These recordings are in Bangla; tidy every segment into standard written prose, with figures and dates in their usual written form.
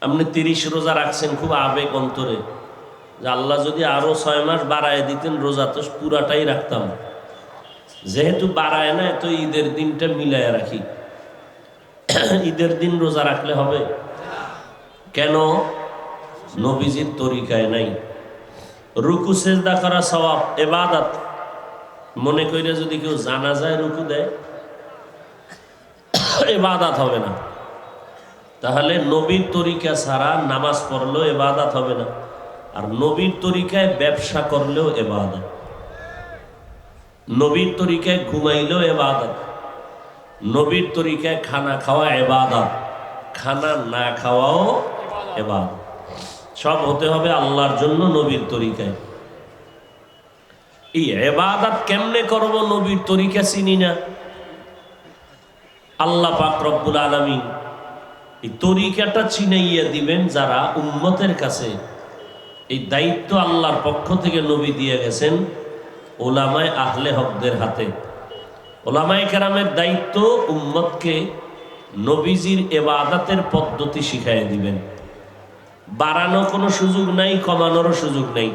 আপনি 30 রোজা রাখছেন খুব আবেগ অন্তরে যে আল্লাহ যদি আরো 6 মাস বাড়ায় দিতেন রোজা তো পুরাটাই রাখতাম। যেহেতু বাড়ায় না তো ঈদের দিনটা মিলায় রাখি। ঈদের দিন রোজা রাখলে হবে কেন? নবীজির তরিকায় নাই। রুকু সেজদা করা সওয়াব ইবাদত মনে কইরা যদি কেউ জানাজায় রুকু দেয় ইবাদত হবে না। তাহলে নবীর তরিকা ছাড়া নামাজ পড়লেও ইবাদত হবে না, আর নবীর তরিকায় ব্যবসা করলেও ইবাদত, নবীর তরিকায় ঘুমাইলেও ইবাদত, নবীর তরিকায় খানা খাওয়া ইবাদত, খানা না খাওয়াও ইবাদত। সব হতে হবে আল্লাহর জন্য নবীর তরিকায়। এই ইবাদত কেমনে করব? নবীর তরিকা চিনি না। আল্লাহ পাক রব্বুল আলামিন এই তরিকাটা চিনাইয়া দিবেন যারা উম্মতের কাছে। এই দায়িত্ব আল্লাহর পক্ষ থেকে নবী দিয়ে গেছেন ওলামায়ে আহলে হকদের হাতে। ওলামায়ে কেরামের দায়িত্ব উম্মতকে নবীজির ইবাদতের পদ্ধতি শিখাইয়া দিবেন। বাড়ানো কোনো সুযোগ নাই, কমানোরও সুযোগ নাই।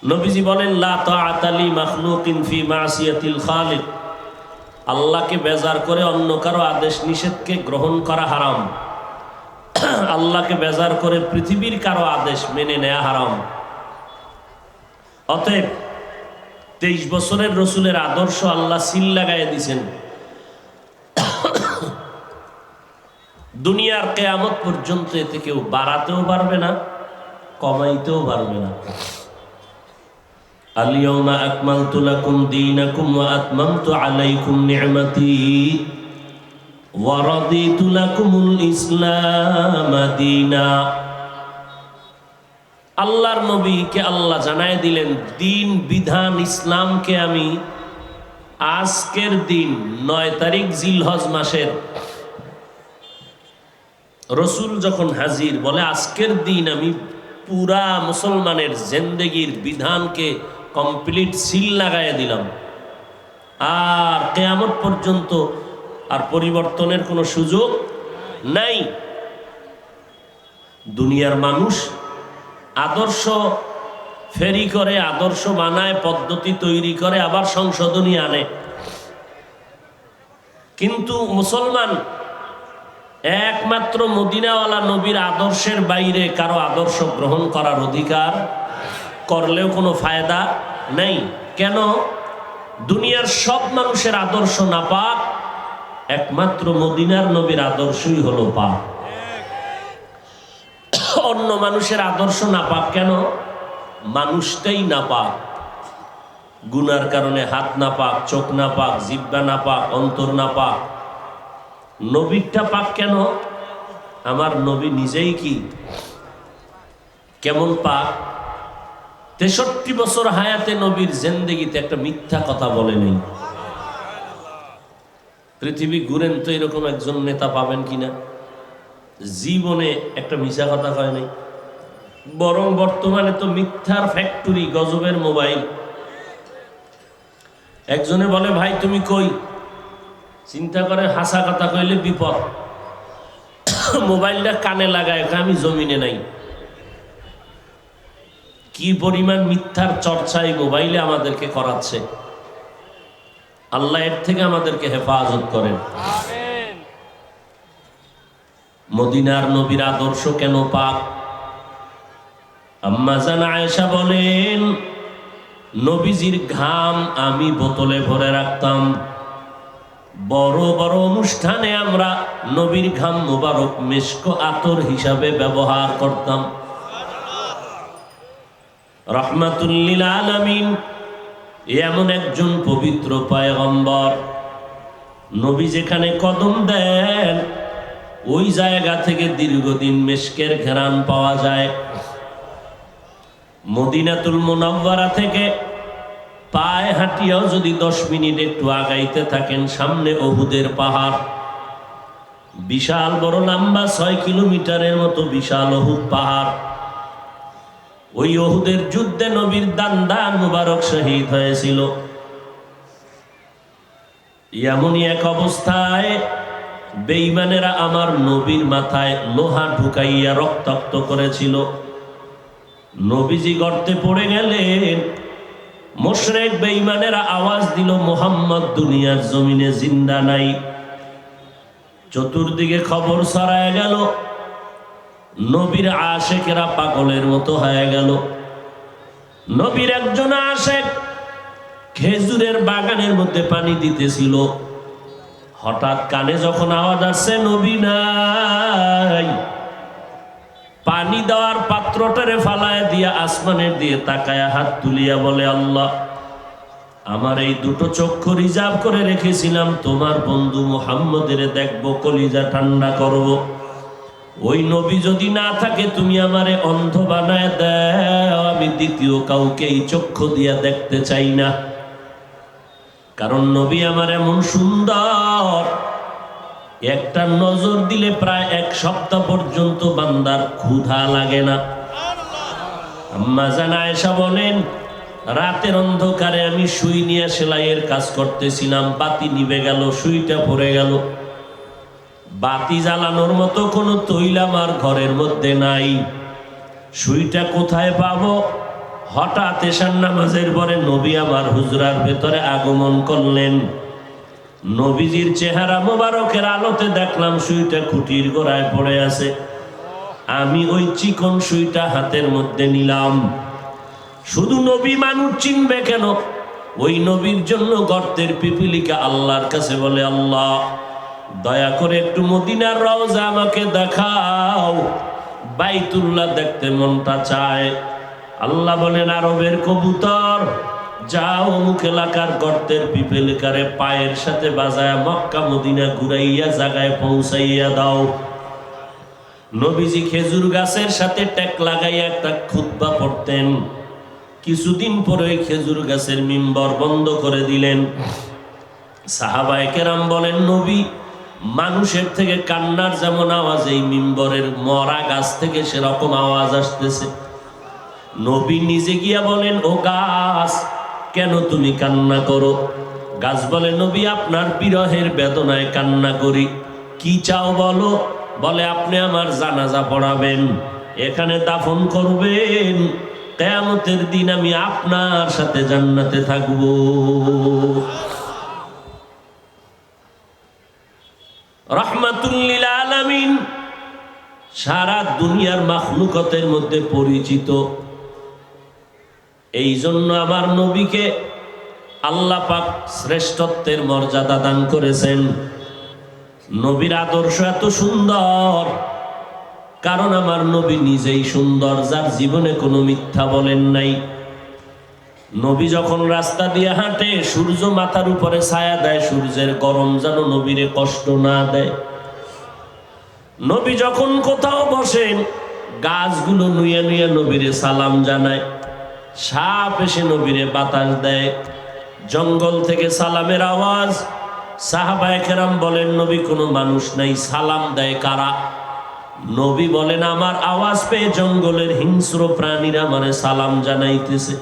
নবীজি বলেন লা তাআতা লি মাখলুকিন ফি মাসিয়াতিল খালিক। আল্লাহকে বেজার করে অন্য কারো আদেশ নিষেধকে গ্রহণ করা হারাম। আল্লাহকে বেজার করে পৃথিবীর কারো আদেশ মেনে নেওয়া হারাম। অতএব 23 বছরের রসুলের আদর্শ আল্লাহ সিল লাগাইয়া দিয়েছেন। দুনিয়ার কিয়ামত পর্যন্ত এতে কেউ বাড়াতেও পারবে না, কমাইতেও পারবে না। আল-ইয়াওমা আকমালতু লাকুম দীনাকুম ওয়া আতমামতু আলাইকুম নি'মাতি ওয়া রাদিতু লাকুমুল ইসলাম দীনা। আল্লাহর নবীকে আল্লাহ জানায় দিলেন দিন বিধান ইসলামকে আমি আজকের দিন 9 তারিখ জিলহজ মাসের রসুল যখন হাজির বলে আজকের দিন আমি পুরা মুসলমানের জিন্দেগির বিধানকে কমপ্লিট সিল লাগাইয়া দিলাম, আর কিয়ামত পর্যন্ত আর পরিবর্তনের কোনো সুযোগ নাই। দুনিয়ার মানুষ আদর্শ ফেরি করে, আদর্শ বানায়, পদ্ধতি তৈরি করে, আবার সংশোধনী আনে, কিন্তু মুসলমান একমাত্র মদিনাওয়ালা নবীর আদর্শের বাইরে কারো আদর্শ গ্রহণ করার অধিকার, করলেও কোনো ফায়দা নেই। কেন? দুনিয়ার সব মানুষের আদর্শ নাপাক, একমাত্র মদিনার নবীর আদর্শই হলো পাক। অন্য মানুষের আদর্শ নাপাক কেন? মানুষটাই নাপাক। গুনার কারণে হাত নাপাক, চোখ নাপাক, জিহ্বা নাপাক, অন্তর নাপাক। নবীরটা পাক কেন? আমার নবী নিজেই কি কেমন পাক? 63 বছর হায়াতে নবীর জিন্দেগিতে একটা মিথ্যা কথা বলে নেই। পৃথিবী ঘুরেন তো এরকম একজন নেতা পাবেন কিনা জীবনে একটা মিথ্যা কথা কয় নাই। বরং বর্তমানে তো মিথ্যার ফ্যাক্টরি, গজবের মোবাইল। একজনে বলে ভাই তুমি কই, চিন্তা করে হাসা কথা কইলে বিপদ, মোবাইলটা কানে লাগায় আমি জমিনে নাই। কি পরিমাণ মিথ্যার চর্চা এই মোবাইলে আমাদেরকে করাচ্ছে। আল্লাহ এর থেকে আমাদেরকে হেফাজত করেন। মদিনার নবীর আদর্শ কেন পাক? আম্মা জান আয়েশা বলেন নবীজির ঘাম আমি বোতলে ভরে রাখতাম। বড় বড় অনুষ্ঠানে আমরা নবীর ঘাম মুবারক মিশক আতর হিসাবে ব্যবহার করতাম। রাহমাতুল লিল আলামিন এমন একজন পবিত্র পয়গম্বর, নবী যেখানে কদম দেন ওই জায়গা থেকে দীর্ঘদিন মিশকের ঘ্রাণ পাওয়া যায়। মদিনাতুল মুনাওয়ারা থেকে পায়ে হাঁটিয়াও যদি 10 মিনিট একটু আগাইতে থাকেন, সামনে উহুদের পাহাড়, বিশাল বড় লম্বা 6 কিলোমিটারের মতো বিশাল উহুদ পাহাড়। ওই উহুদের যুদ্ধে নবীর দান মুবারক শহীদ হয়েছিল। এমনই এক অবস্থায় বেঈমানেরা আমার নবীর মাথায় লোহা ঢুকাইয়া রক্তাক্ত করেছিল। নবীজি গর্তে পড়ে গেলেন। মুশরিক বেঈমানেরা আওয়াজ দিল, মুহাম্মদ দুনিয়ার জমিনে জিন্দা নাই। চতুর্দিকে খবর ছড়ায় গেল। নবীর আশেকেরা পাগলের মতো হয়ে গেল। নবীর একজন আশেক খেজুরের বাগানের মধ্যে পানি দিতেছিল। হঠাৎ কানে যখন আওয়াজ আসছে নবী নাই, পানি দেওয়ার পাত্রটারে ফালায় দিয়া আসমানের দিয়ে তাকায়া হাত তুলিয়া বলে, আল্লাহ, আমার এই দুটো চক্ষু রিজার্ভ করে রেখেছিলাম তোমার বন্ধু মুহাম্মদের দেখবো, কলিজা ঠান্ডা করব। ওই নবী যদি না থাকে তুমি আমারে অন্ধ বানায় দাও, আমি দ্বিতীয় কাউকে এই চক্ষু দিয়া দেখতে চাই না। কারণ নবী আমার এমন সুন্দর, একটা নজর দিলে প্রায় এক সপ্তাহ পর্যন্ত বান্দার ক্ষুধা লাগে না। আম্মা জান আয়েশা বলেন, রাতের অন্ধকারে আমি সুই নিয়ে সেলাইয়ের কাজ করতেছিলাম, বাতি নিভে গেল, সুইটা পড়ে গেল। বাতি জ্বালানোর মতো কোনো তৈল আমার ঘরের মধ্যে নাই, সুইটা কোথায় পাবো? হঠাৎ এশার নামাজের পরে নবী আমার হুজরার ভেতরে আগমন করলেন। নবীজির চেহারা মোবারকের আলোতে দেখলাম সুইটা খুঁটির গোড়ায় পড়ে আছে। আমি ওই চিকন সুইটা হাতের মধ্যে নিলাম। শুধু নবী মানুষ চিনবে কেন? ওই নবীর জন্য গর্তের পিপিলিকা আল্লাহর কাছে বলে, আল্লাহ দয়া করে একটু মদিনার রওজা আমাকে দেখাও, বাইতুল্লাহ দেখতে মনটা চায়। আল্লাহ বলেন, আরবের কবুতর, যাও অমুক এলাকার গর্তের পিপিলিকারে পায়ের সাথে বাজায় মক্কা মদিনা ঘুরাইয়া জায়গায় পৌঁছাইয়া দাও। নবীজি খেজুর গাছের সাথে টেক লাগাইয়া একটা খুতবা পড়তেন। কিছুদিন পরে খেজুর গাছের মিম্বর বন্ধ করে দিলেন। সাহাবায়ে কেরাম বলেন, নবী মানুষের থেকে কান্নার যেমন আওয়াজ এই মিম্বরের মরা গাছ থেকে সেরকম আওয়াজ আসতেছে। নবী নিজে গিয়া বলেন, ও গাছ, কেন তুমি কান্না করো? গাছ বলে, নবী আপনার বিরহের বেদনায় কান্না করি। কি চাও বলো? বলে, আপনি আমার জানাজা পড়াবেন, এখানে দাফন করবেন, কিয়ামতের দিন আমি আপনার সাথে জান্নাতে থাকব। রাহমাতুল লিল আলামিন, সারা দুনিয়ার মাখলুকতের মধ্যে পরিচিত। এই জন্য আমার নবীকে আল্লাহ পাক শ্রেষ্ঠত্বের মর্যাদা দান করেছেন। নবীর আদর্শ এত সুন্দর, কারণ আমার নবী নিজেই সুন্দর, যার জীবনে কোনো মিথ্যা বলেন নাই। নবী যখন রাস্তা দিয়ে হাঁটে, সূর্য মাথার উপরে ছায়া দেয়, সূর্যের গরম যেন নবীরে কষ্ট না দেয়। নবী যখন কোথাও বসেন, গাছগুলো নুয়ে নুয়ে নবীরে সালাম জানায়। সাপ এসে নবীরে বাতাস দেয়। জঙ্গল থেকে সালামের আওয়াজ। সাহাবায়ে কেরাম বলেন, নবী কোনো মানুষ নাই, সালাম দেয় কারা? নবী বলেন, আমার আওয়াজ পেয়ে জঙ্গলের হিংস্র প্রাণীরা মানে সালাম জানাইতেছে।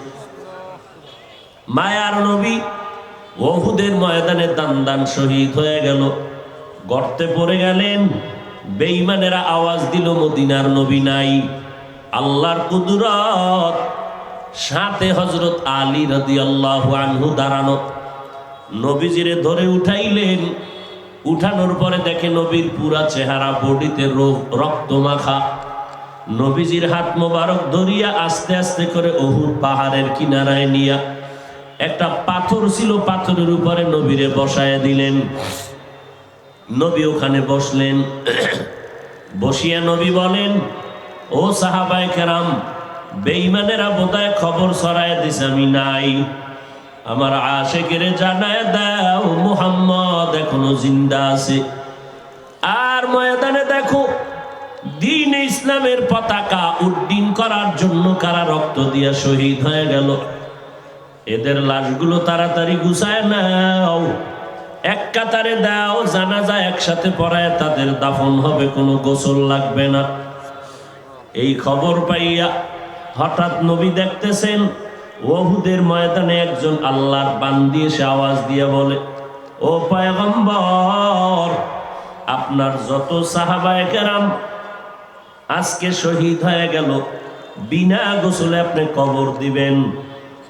মায়ার নবী উহুদের ময়দানে দান দান শহীদ হয়ে গেল, গর্তে পড়ে গেলেন। বেঈমানেরা আওয়াজ দিল, মদিনার নবী নাই। আল্লাহর কুদরত, সাথে হযরত আলী রাদিয়াল্লাহু আনহু দাঁড়ানো। নবীজিরে ধরে উঠাইলেন। উঠানোর পরে দেখে নবীর পুরা চেহারা বডিতে রক্ত মাখা। নবীজির হাত মোবারক ধরিয়া আস্তে আস্তে করে উহুদ পাহাড়ের কিনারায় নিয়া একটা পাথর ছিল, পাথরের উপরে নবীরে বসায় দিলেন। নবী ওখানে বসলেন। বসিয়া নবী বলেন, ও সাহাবায়ে কেরাম, বেঈমানেরা বোধহয় খবর ছড়ায় দিছে আমি নাই, আমার আশেকেরে জানায় দাও মুহাম্মদ এখনো জিন্দা আছে। আর ময়দানে দেখো, দ্বীন ইসলামের পতাকা উড্ডীন করার জন্য কারা রক্ত দিয়া শহীদ হয়ে গেল। এদের লাশগুলো তাড়াতাড়ি গুছায় নাও, এক কাতারে দাও, জানাজা একসাথে পড়ায় তাদের দাফন হবে, কোনো গোসল লাগবে না। এই খবর পাইয়া হঠাৎ নবী দেখতেছেন উহুদের ময়দানে একজন আল্লাহর বান্দি এসে আওয়াজ দিয়ে বলে, ও পয়গম্বর, আপনার যত সাহাবায়ে কেরাম আজকে শহীদ হয়ে গেল, বিনা গোসলে আপনি কবর দিবেন।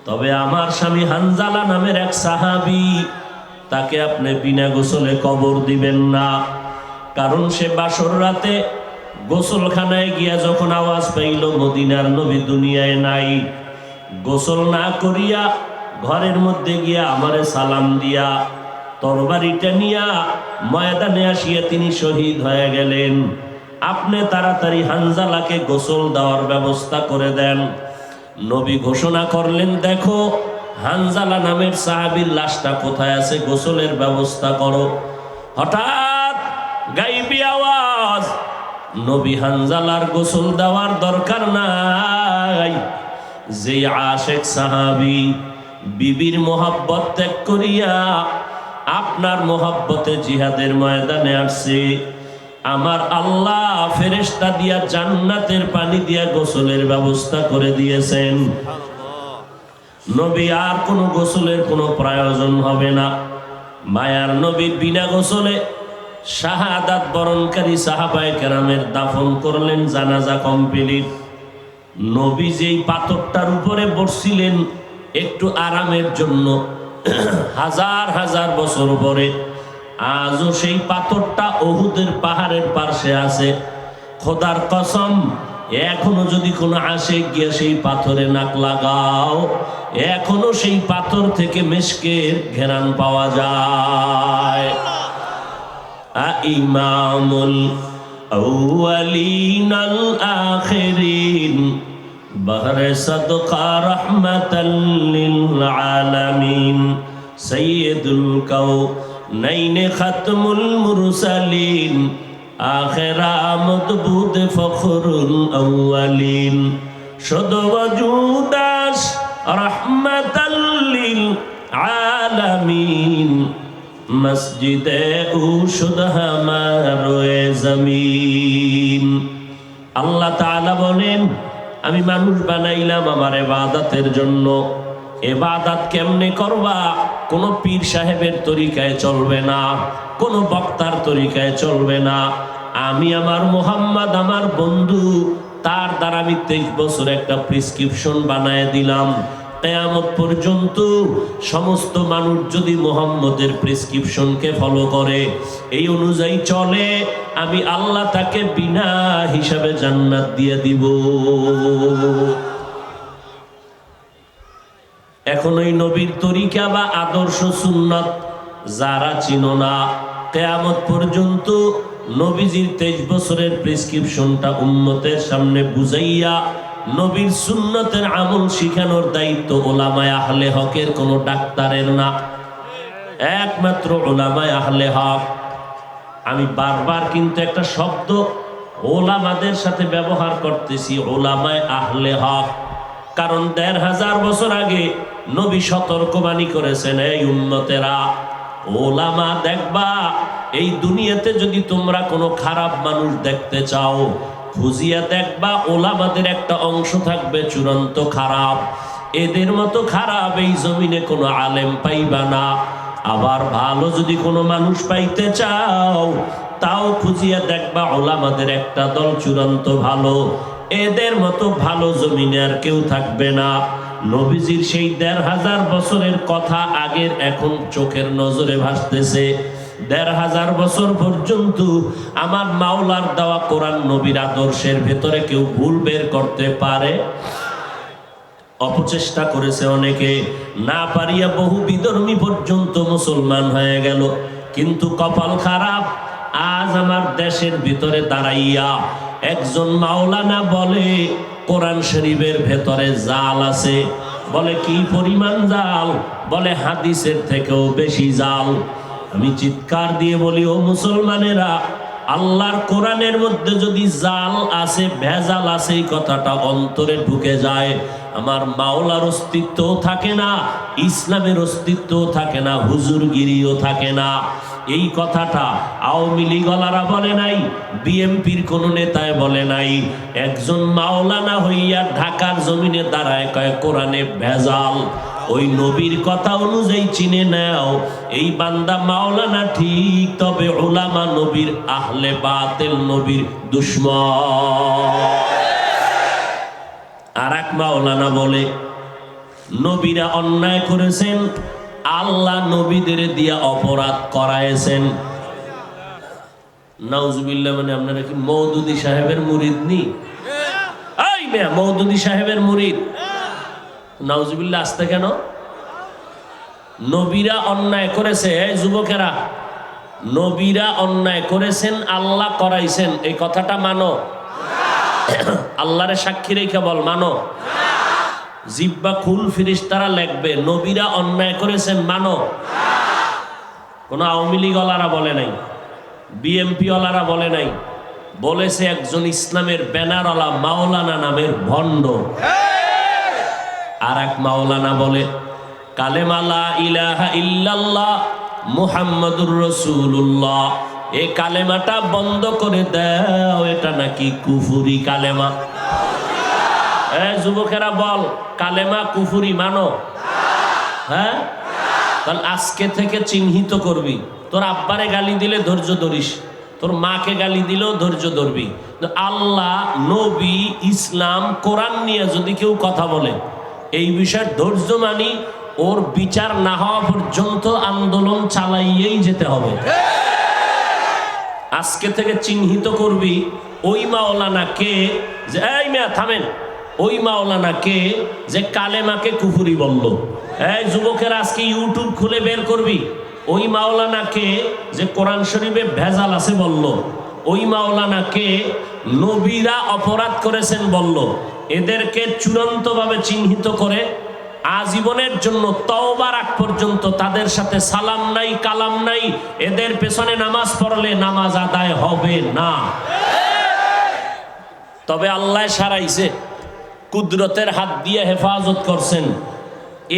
তবে আমার স্বামী হানজালা নামের এক সাহাবী, তাকে আপনি বিনা গোসলে কবর দিবেন না। কারণ সে বাসর রাতে গোসলখানায় গিয়া যখন আওয়াজ পাইল মদিনার নবী দুনিয়ায় নাই, গোসল না করিয়া ঘরের মধ্যে গিয়া আমারে সালাম দিয়া তরবারিটা নিয়া ময়দানে আসিয়া তিনি শহীদ হয়ে গেলেন। আপনি তাড়াতাড়ি হানজালাকে গোসল দেওয়ার ব্যবস্থা করে দেন। নবী ঘোষণা করলেন, দেখো হানজালা নামের সাহাবীর লাশটা কোথায় আছে, গোসলের ব্যবস্থা করো। হঠাৎ গাইবি আওয়াজ, নবী হানজালার গোসল দেওয়ার দরকার নাই। যে আশেক সাহাবী বিবির মোহাব্বত ত্যাগ করিয়া আপনার মোহাব্বতে জিহাদের ময়দানে আসছে, আমার আল্লাহ ফেরেশতা দিয়া জান্নাতের পানি দিয়া গোসলের ব্যবস্থা করে দিয়েছেন। নবী আর কোনো গোসলের কোনো প্রয়োজন হবে না। মায়ার নবী বিনা গোসলে শাহাদাত বরণকারী সাহাবায়ে কেরামের দাফন করলেন, জানাজা কমপ্লিট। নবী যেই পাথরটার উপরে বসছিলেন একটু আরামের জন্য, হাজার হাজার বছর পরে আজও সেই পাথরটা উহুদের পাহাড়ের পাশে আছে। খোদার কসম, এখনো যদি কোনো আশিক গিয়ে সেই পাথরে নাক লাগাও, এখনো সেই পাথর থেকে মিশকের ঘেরান পাওয়া যায়। ইমামুল আউয়ালিন আল আখিরিন বহরে সদকা রহমাতাল লিল আলামিন সাইয়্যিদুল কাউনাইন খাতমুল মুরসালিন আখিরা মদবুদ ফখরুল আউয়ালিন শুদ ওয়াজুদাস রহমাতাল লিল আলামিন মসজিদে উশুদ হামারে জমিন। আল্লাহ তাআলা বলেন, আমি মানুষ বানাইলাম আমার ইবাদতের জন্য। ইবাদত কেমনে করবা? কোনো পীর সাহেবের তরিকায় চলবে না, কোনো বক্তার তরিকায় চলবে না। আমি আমার মুহাম্মদ আমার বন্ধু, তার দ্বারা আমি 23 বছর একটা প্রেসক্রিপশন বানায় দিলাম। কিয়ামত পর্যন্ত সমস্ত মানুষ যদি মুহাম্মদের প্রেসক্রিপশনকে ফলো করে, এই অনুযায়ী চলে, আমি আল্লাহ তাকে বিনা হিসাবে জান্নাত দিয়ে দিব। এখন ওই নবীর তরিকা বা আদর্শ সুন্নাত যারা চিনো না, কিয়ামত পর্যন্ত নবীজির 23 বছরের প্রেসক্রিপশনটা উম্মতের সামনে বুঝাইয়া নবীর সুন্নতের আমল শিখানোর দায়িত্ব উলামায়ে আহলে হকের, কোনো ডাক্তারের না, একমাত্র উলামায়ে আহলে হক। আমি বারবার কিন্তু একটা শব্দ ওলামাদের সাথে ব্যবহার করতেছি, উলামায়ে আহলে হক, কারণ 1500 বছর আগে নবী সতর্কবাণী করেছেন, এই উম্মতেরা ওলামা দেখবা, এই দুনিয়াতে যদি তোমরা কোনো খারাপ মানুষ দেখতে চাও, খুঁজিয়া দেখবা ওলামাদের একটা অংশ থাকবে চূড়ান্ত খারাপ। এদের মতো খারাপ এই জমিনে কোনো আলেম পাইবা না। আবার ভালো যদি কোনো মানুষ পাইতে চাও, তাও খুঁজিয়া দেখবা ওলামাদের একটা দল চূড়ান্ত ভালো। এদের মতো ভালো জমিনে আর কেউ থাকবে না। নবীজির সেই 1500 বছরের কথা আগের এখন চোখের নজরে ভাসতেছে। 1500 বছর পর্যন্ত আমার মাওলার দেওয়া কোরআন নবীর আদর্শের ভেতরে কেউ ভুল বের করতে পারে? অপচেষ্টা করেছে অনেকে, না পারিয়া বহু বিধর্মী পর্যন্ত মুসলমান হয়ে গেল। কিন্তু কপাল খারাপ, আজ আমার দেশের ভিতরে দাঁড়াইয়া একজন মাওলানা বলে কোরআন শরীফের ভেতরে জাল আছে। বলে কি পরিমাণ জাল? বলে হাদিসের থেকেও বেশি জাল। আমি চিৎকার দিয়ে বলি, ও মুসলমানেরা, আল্লাহর কোরআনের মধ্যে যদি জাল আছে, ভেজাল আছে, এই কথাটা অন্তরে ঢুকে যায়, আমার মাওলার অস্তিত্বও থাকে না, ইসলামের অস্তিত্বও থাকে না, হুজুরগিরিও থাকে না। এই কথাটা আওয়ামী লীগওয়ালারা বলে নাই, বিএমপির কোন নেতায় বলে নাই, একজন মাওলানা হইয়া ঢাকার জমিনে দাঁড়ায় কয় কোরআনে ভেজাল। ওই নবীর কথা অনুযায়ী চিনে নাও এই বান্দা মাওলানা ঠিক, তবে উলামা নবীর আহলে বাতিল নবীর দুশমন। আর এক মাওলানা বলে নবীরা অন্যায় করেছেন, আল্লাহ নবীদের দিয়া অপরাধ করায়েছেন। নাউজুবিল্লাহ, মানে আপনারা কি মওদুদি সাহেবের মুরিদ নি? এই মেয়া মওদুদি সাহেবের মুরিদ, নাউজুবিল্লাহ আসতে কেন? নবীরা অন্যায় করেছে, এই যুবকেরা, নবীরা অন্যায় করেছেন, আল্লাহ করাইছেন, এই কথাটা মানো? আল্লাহরে সাক্ষী রেখে বল, মানো? জিব্বা খুল, ফেরেশতারা লিখবে নবীরা অন্যায় করেছেন, মানো? কোন আওয়ামী লীগ ওয়ালারা বলে নাই, বিএমপি ওয়ালারা বলে নাই, বলেছে একজন ইসলামের ব্যানারওয়ালা মাওলানা নামের ভণ্ড। আর এক মাওলানা বলে কালেমা লা ইলাহা ইল্লাল্লাহ মুহাম্মাদুর রাসূলুল্লাহ, এই কালেমাটা বন্ধ করে দাও, এটা নাকি কুফরি কালেমা। যুবকেরা বল, কালেমা কুফরি মানো? হ্যাঁ, তাহলে আজকে থেকে চিহ্নিত করবি। তোর আব্বারে গালি দিলে ধৈর্য ধরিস, তোর মাকে গালি দিলেও ধৈর্য ধরবি। আল্লাহ, নবী, ইসলাম, কোরআন নিয়ে যদি কেউ কথা বলে এই বিষয়ে ধৈর্য মানি, ওর বিচার না হওয়া পর্যন্ত আন্দোলন চালাইয়েই যেতে হবে। আজকে থেকে চিহ্নিত করবি ওই মাওলানা কে, যে এই মেয়া থামেন, ওই মাওলানা কে যে কালেমাকে কুফরি বলল। এই যুবকের আজকে ইউটিউব খুলে বের করবি ওই মাওলানা কে যে কোরআন শরীফে ভেজাল আছে বলল, ওই মাওলানা কে নবীরা অপরাধ করেছেন বলল। এদেরকে চূড়ান্তভাবে চিহ্নিত করে আজীবনের জন্য তওবার আগ পর্যন্ত তাদের সাথে সালাম নাই, কালাম নাই, এদের পেছনে নামাজ পড়লে নামাজ আদায় হবে না। তবে আল্লাহ সারাইছে, কুদরতের হাত দিয়ে হেফাজত করছেন।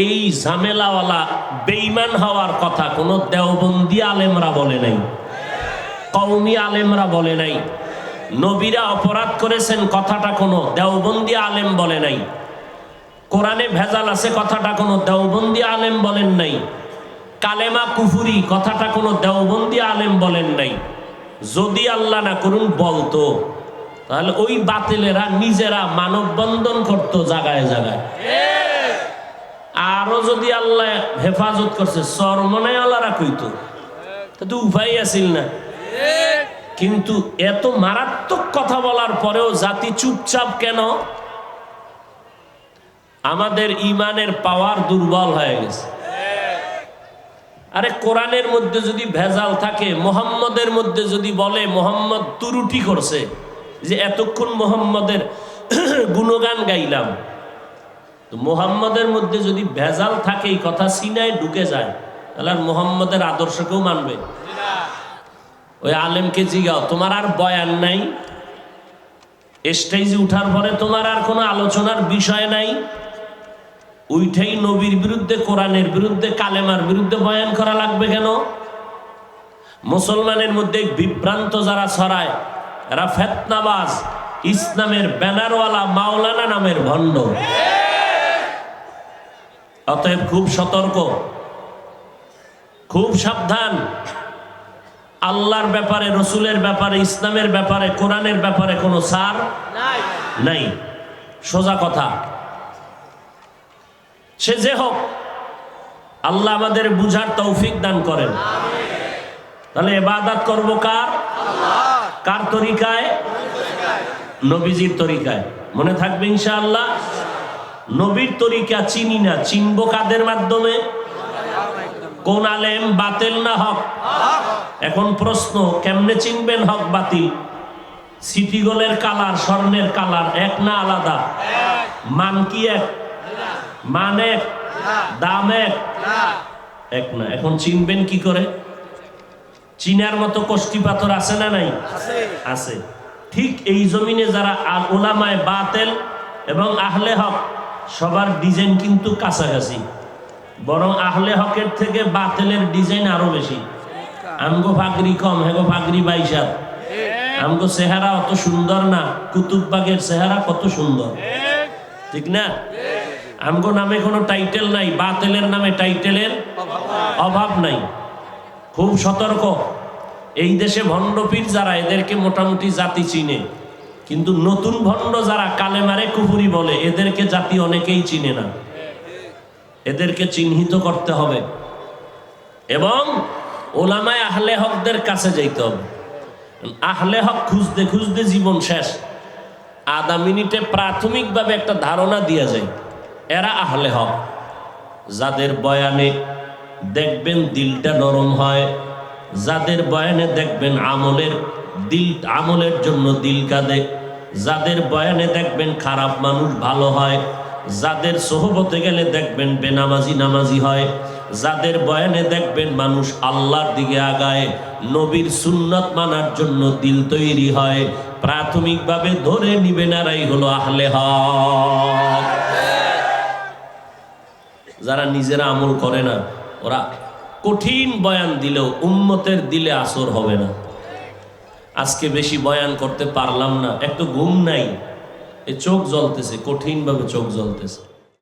এই ঝামেলাওয়ালা বেঈমান হওয়ার কথা কোনো দেওবন্দি আলেমরা বলে নাই, কওমি আলেমরা বলে নাই। নবীরা অপরাধ করেছেন কথাটা কোনো দেওবন্দি আলেম বলে নাই। কোরআনে ভেজাল আছে কথাটা কোনো দেওবন্দি আলেম বলেন নাই। কালেমা কুফুরি কথাটা কোনো দেওবন্দি আলেম বলেন নাই। যদি আল্লাহ না করুন বলতো, তাহলে ওই বাতিলেরা নিজেরা মানববন্ধন করত জায়গায় জায়গায়। আরো যদি আল্লাহ হেফাজত করছে চরমনায় আল্লাহরা কইতো, তো উপায় আছিল না। কিন্তু এত মারাত্মক কথা বলার পরেও জাতি চুপচাপ কেন? আমাদের ইমানের পাওয়ার দুর্বল হয়ে গেছে। আরে কোরআনের মধ্যে যদি ভেজাল থাকে, মুহাম্মদের মধ্যে যদি বলে মুহাম্মদ ত্রুটি করছে, যে এতক্ষণ মুহাম্মদের গুণগান গাইলাম, তো মুহাম্মদের মধ্যে যদি ভেজাল থাকে, এই কথা সিনায় ঢুকে যায়, তাহলে আর মুহাম্মদের আদর্শকেও মানবে? ওই আলেমকে জিগাও, তোমার আর বয়ান নাই, স্টেজে উঠার পরে তোমার আর কোনো আলোচনার বিষয় নাই, ওইটাই নবীর বিরুদ্ধে, কোরআনের বিরুদ্ধে, কালেমার বিরুদ্ধে বয়ান করা লাগবে কেন? মুসলমানের মধ্যে বিভ্রান্ত যারা ছড়ায় এরা ফেতনাবাজ, ইসলামের ব্যানারওয়ালা মাওলানা নামের ভণ্ড। অতএব খুব সতর্ক, খুব সাবধান। আল্লাহর ব্যাপারে, রসুলের ব্যাপারে, ইসলামের ব্যাপারে, কোরআনের ব্যাপারে কোনো ছাড় নাই। সোজা কথা। সে যে হোক, আল্লাহ আমাদের বুঝার তৌফিক দান করেন। তাহলে ইবাদত করব কার? কার তরিকায়? নবীজির তরিকায়। মনে থাকবে ইনশাআল্লাহ। নবীর তরিকা চিনি না, চিনবো কাদের মাধ্যমে? কোন আলেম বাতিল না হক? এখন প্রশ্ন, কেমনে চিনবেন হক বাতিল? সিটি গোলের কালার, স্বর্ণের কালার এক না আলাদা? মান কি এক? মান এক, দাম এক? এক না। এখন চিনবেন কি করে? চিনার মতো কষ্টি পাথর আছে না নাই? আছে। ঠিক এই জমিনে যারা উলামায়ে বাতিল এবং আহলে হক, সবার ডিজাইন কিন্তু কাছাকাছি, বরং আহলে হকের থেকে বাতিলের ডিজাইন আরো বেশি। আমগো ফাগরি কম, হেগো ফাগরি 22। আমগো চেহারা অত সুন্দর না, কুতুববাগের চেহারা কত সুন্দর, ঠিক না? আমগো নামে কোনো টাইটেল নাই, বাতিলের নামে টাইটেলের অভাব নাই। খুব সতর্ক। এই দেশে ভণ্ডপীর যারা, এদেরকে মোটামুটি জাতি চিনে, কিন্তু নতুন ভণ্ড যারা কালেমারে কুফুরি বলে, এদেরকে জাতি অনেকেই চিনে না। এদেরকে চিহ্নিত করতে হবে এবং ওলামায়ে আহলে হকদের কাছে যাইতে হবে। আহলে হক খুঁজতে খুঁজতে জীবন শেষ। আধা মিনিটে প্রাথমিকভাবে একটা ধারণা দিয়া যায়, এরা আহলে হক। যাদের বয়ানে দেখবেন দিলটা নরম হয়, যাদের বয়ানে দেখবেন আমলের জন্য দিল কাঁদে, যাদের বয়ানে দেখবেন খারাপ মানুষ ভালো হয়, যাদের সোহবতে গেলে দেখবেন বেনামাজি নামাজি হয়, যাদের বয়ানে দেখবেন মানুষ আল্লাহর দিকে আগায়, নবীর সুন্নত মানার জন্য দিল তৈরি হয়, প্রাথমিকভাবে ধরে নিবেন এরাই হলো আহলে হক। যারা নিজেরা আমল করে না, ওরা কঠিন বয়ান দিলেও উম্মতের দিলে আসর হবে না। আজকে বেশি বয়ান করতে পারলাম না, একটু ঘুম নাই, এ চোখ জ্বলতেছে, কঠিনভাবে চোখ জ্বলতেছে।